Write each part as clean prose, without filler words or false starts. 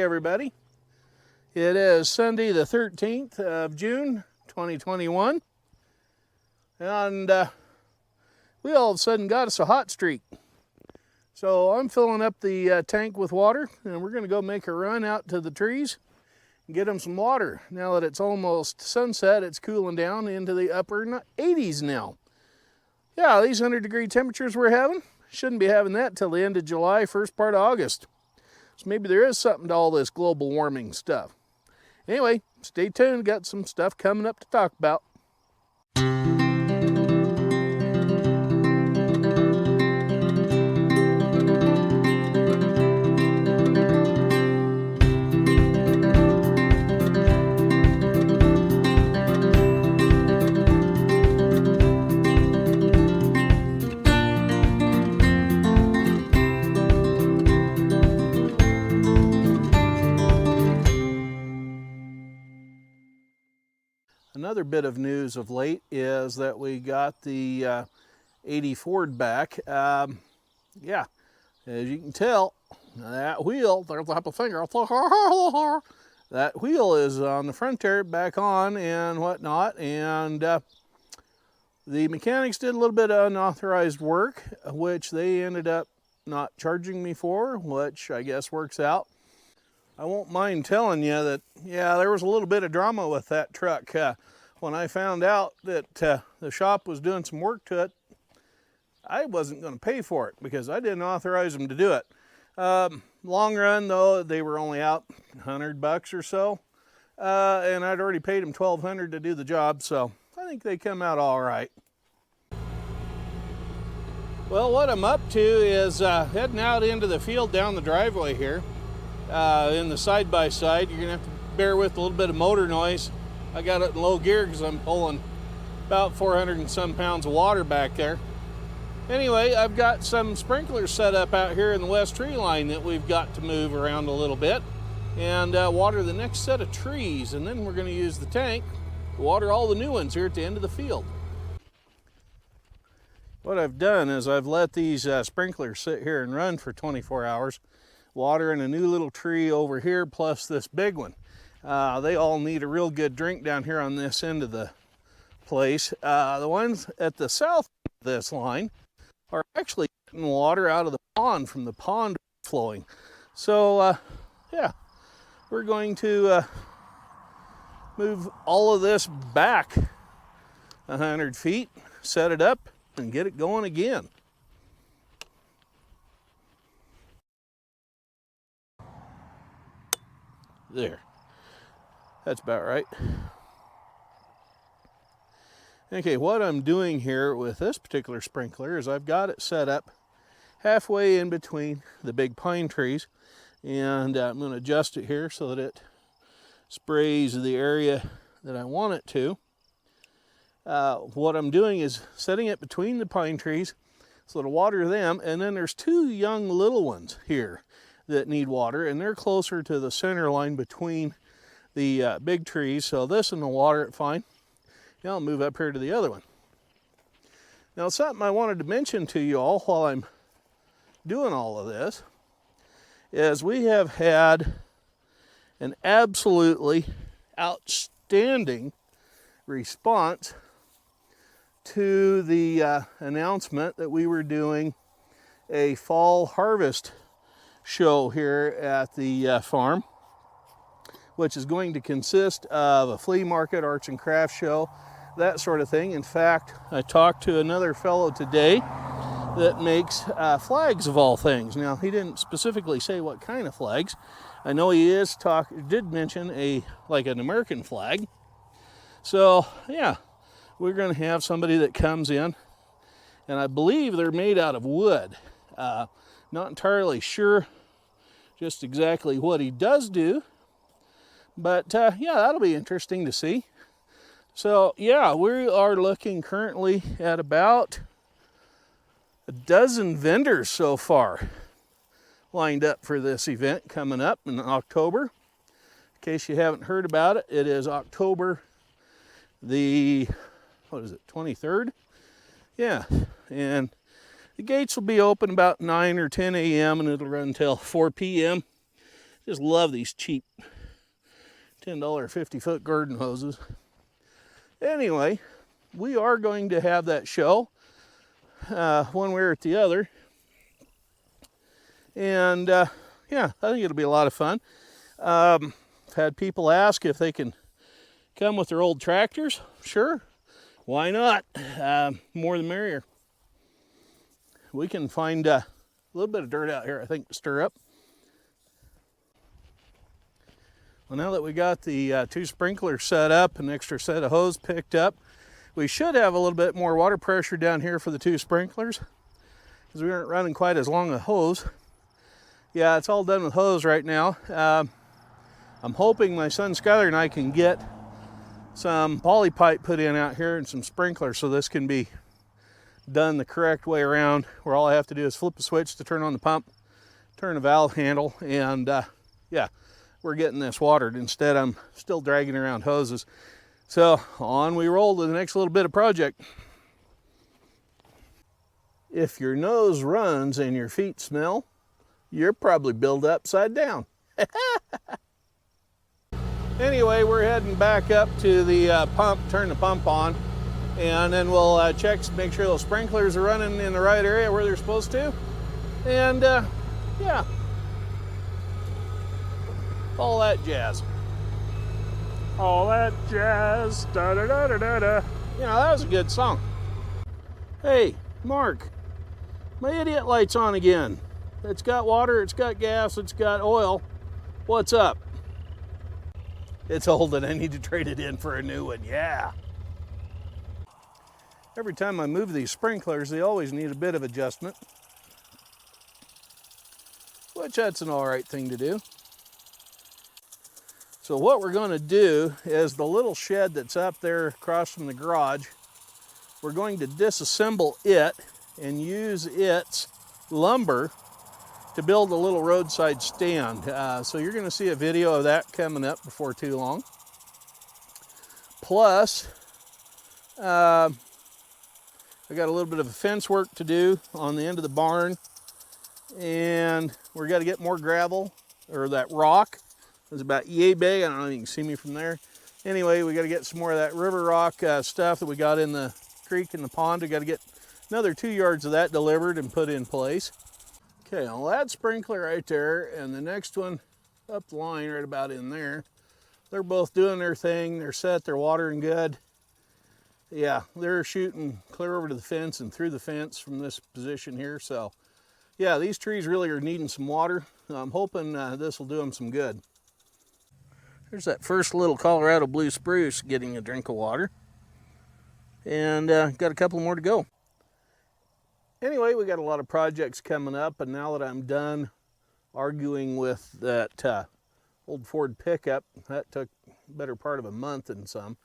everybody. It is Sunday the 13th of June 2021, and we all of a sudden got us a hot streak. So I'm filling up the tank with water, and we're going to go make a run out to the trees and get them some water. Now that it's almost sunset, it's cooling down into the upper 80s now. Yeah, these 100-degree temperatures we're having, shouldn't be having that till the end of July, first part of August. So maybe there is something to all this global warming stuff. Anyway, stay tuned, got some stuff coming up to talk about. Another bit of news of late is that we got the 80 Ford back. Yeah, as you can tell, that wheel, there's a finger, that wheel is on the front there, back on and whatnot. And the mechanics did a little bit of unauthorized work, which they ended up not charging me for, which I guess works out. I won't mind telling you that, yeah, there was a little bit of drama with that truck. When I found out that the shop was doing some work to it, I wasn't going to pay for it because I didn't authorize them to do it. Long run, though, they were only out $100 or so, and I'd already paid them $1,200 to do the job, so I think they come out all right. Well, what I'm up to is heading out into the field down the driveway here. In the side-by-side, you're gonna have to bear with a little bit of motor noise. I got it in low gear because I'm pulling about 400 and some pounds of water back there. Anyway, I've got some sprinklers set up out here in the west tree line that we've got to move around a little bit and water the next set of trees, and then we're going to use the tank to water all the new ones here at the end of the field. What I've done is I've let these sprinklers sit here and run for 24 hours, watering a new little tree over here plus this big one. They all need a real good drink down here on this end of the place. The ones at the south of this line are actually getting water out of the pond from the pond flowing. So yeah, we're going to move all of this back 100 feet, set it up, and get it going again. There. That's about right. Okay, what I'm doing here with this particular sprinkler is I've got it set up halfway in between the big pine trees, and I'm going to adjust it here so that it sprays the area that I want it to. What I'm doing is setting it between the pine trees so to water them, and then there's two young little ones here that need water, and they're closer to the center line between the big trees, so this one will water it fine. Now I'll move up here to the other one. Now, something I wanted to mention to you all while I'm doing all of this is we have had an absolutely outstanding response to the announcement that we were doing a fall harvest show here at the farm, which is going to consist of a flea market, arts and crafts show, that sort of thing. In fact, I talked to another fellow today that makes flags of all things. Now, he didn't specifically say what kind of flags. I know he did mention an American flag. So yeah, we're going to have somebody that comes in, and I believe they're made out of wood. Not entirely sure just exactly what he does do, but yeah, that'll be interesting to see. So yeah, we are looking currently at about a dozen vendors so far lined up for this event coming up in October. In case you haven't heard about it, it is October the, 23rd? Yeah, and the gates will be open about 9 or 10 a.m. and it'll run until 4 p.m. Just love these cheap $10 50-foot garden hoses. Anyway, we are going to have that show one way or the other. And yeah, I think it'll be a lot of fun. I've had people ask if they can come with their old tractors. Sure, why not? More the merrier. We can find a little bit of dirt out here, I think, to stir up. Well, now that we got the 2 sprinklers set up, an extra set of hose picked up, we should have a little bit more water pressure down here for the 2 sprinklers, because we aren't running quite as long a hose. Yeah, it's all done with hose right now. I'm hoping my son Skyler and I can get some poly pipe put in out here and some sprinklers, so this can be done the correct way around, where all I have to do is flip a switch to turn on the pump, turn a valve handle, and yeah, we're getting this watered. Instead, I'm still dragging around hoses. So on we roll to the next little bit of project. If your nose runs and your feet smell, you're probably built upside down. Anyway, we're heading back up to the pump, turn the pump on, and then we'll check to make sure those sprinklers are running in the right area where they're supposed to. And yeah, all that jazz. All that jazz, da da da da da da. You know, that was a good song. Hey, Mark, my idiot light's on again. It's got water, it's got gas, it's got oil. What's up? It's old and I need to trade it in for a new one, yeah. Every time I move these sprinklers, they always need a bit of adjustment, which that's an all right thing to do. So what we're going to do is the little shed that's up there across from the garage, we're going to disassemble it and use its lumber to build a little roadside stand. So you're going to see a video of that coming up before too long. Plus, I got a little bit of fence work to do on the end of the barn, and we're got to get more gravel, or that rock. It's about yay big. I don't know if you can see me from there. Anyway, we got to get some more of that river rock stuff that we got in the creek and the pond. We got to get another 2 yards of that delivered and put in place. Okay, well, that sprinkler right there and the next one up the line right about in there, they're both doing their thing. They're set, they're watering good. Yeah, they're shooting clear over to the fence and through the fence from this position here. So yeah, these trees really are needing some water. I'm hoping this will do them some good. There's that first little Colorado blue spruce getting a drink of water. And got a couple more to go. Anyway, we got a lot of projects coming up, and now that I'm done arguing with that old Ford pickup, that took the better part of a month and some,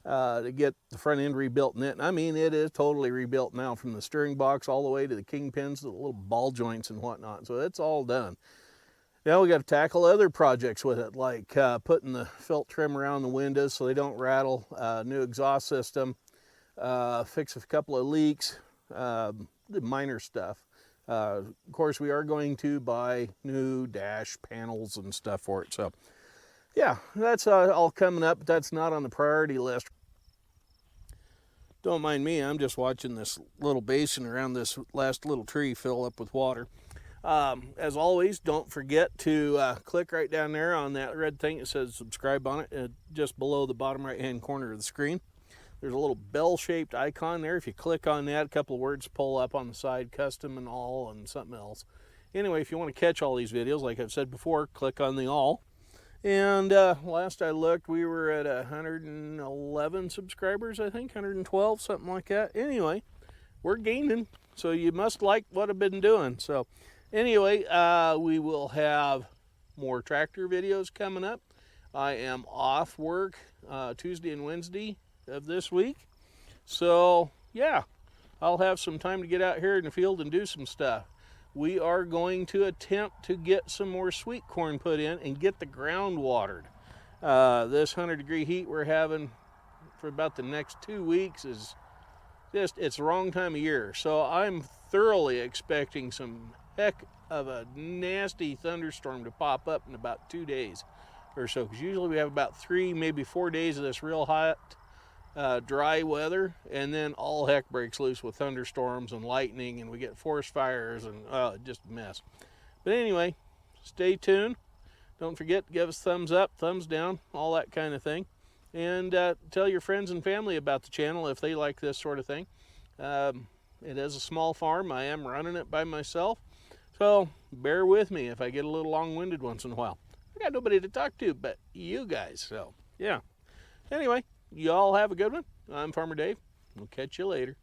to get the front end rebuilt in it. And I mean, it is totally rebuilt now, from the steering box all the way to the kingpins, to the little ball joints and whatnot. So it's all done. Now we got to tackle other projects with it, like putting the felt trim around the windows so they don't rattle, new exhaust system, fix a couple of leaks, the minor stuff. Of course, we are going to buy new dash panels and stuff for it. So yeah, that's all coming up, but that's not on the priority list. Don't mind me, I'm just watching this little basin around this last little tree fill up with water. As always, don't forget to click right down there on that red thing that says subscribe on it, just below the bottom right hand corner of the screen. There's a little bell-shaped icon there. If you click on that, a couple of words pull up on the side, custom and all, and something else. Anyway, if you want to catch all these videos, like I've said before, click on the all. And last I looked, we were at 111 subscribers, I think, 112, something like that. Anyway, we're gaining, so you must like what I've been doing. So anyway, we will have more tractor videos coming up. I am off work Tuesday and Wednesday of this week. So yeah, I'll have some time to get out here in the field and do some stuff. We are going to attempt to get some more sweet corn put in and get the ground watered. This 100-degree heat we're having for about the next 2 weeks is just, it's the wrong time of year. So I'm thoroughly expecting some heck of a nasty thunderstorm to pop up in about 2 days or so, because usually we have about 3, maybe 4 days of this real hot, dry weather, and then all heck breaks loose with thunderstorms and lightning, and we get forest fires, and just a mess. But anyway, stay tuned. Don't forget to give us thumbs up, thumbs down, all that kind of thing. And tell your friends and family about the channel if they like this sort of thing. It is a small farm. I am running it by myself. So bear with me if I get a little long-winded once in a while. I got nobody to talk to but you guys. So, yeah. Anyway, you all have a good one. I'm Farmer Dave. We'll catch you later.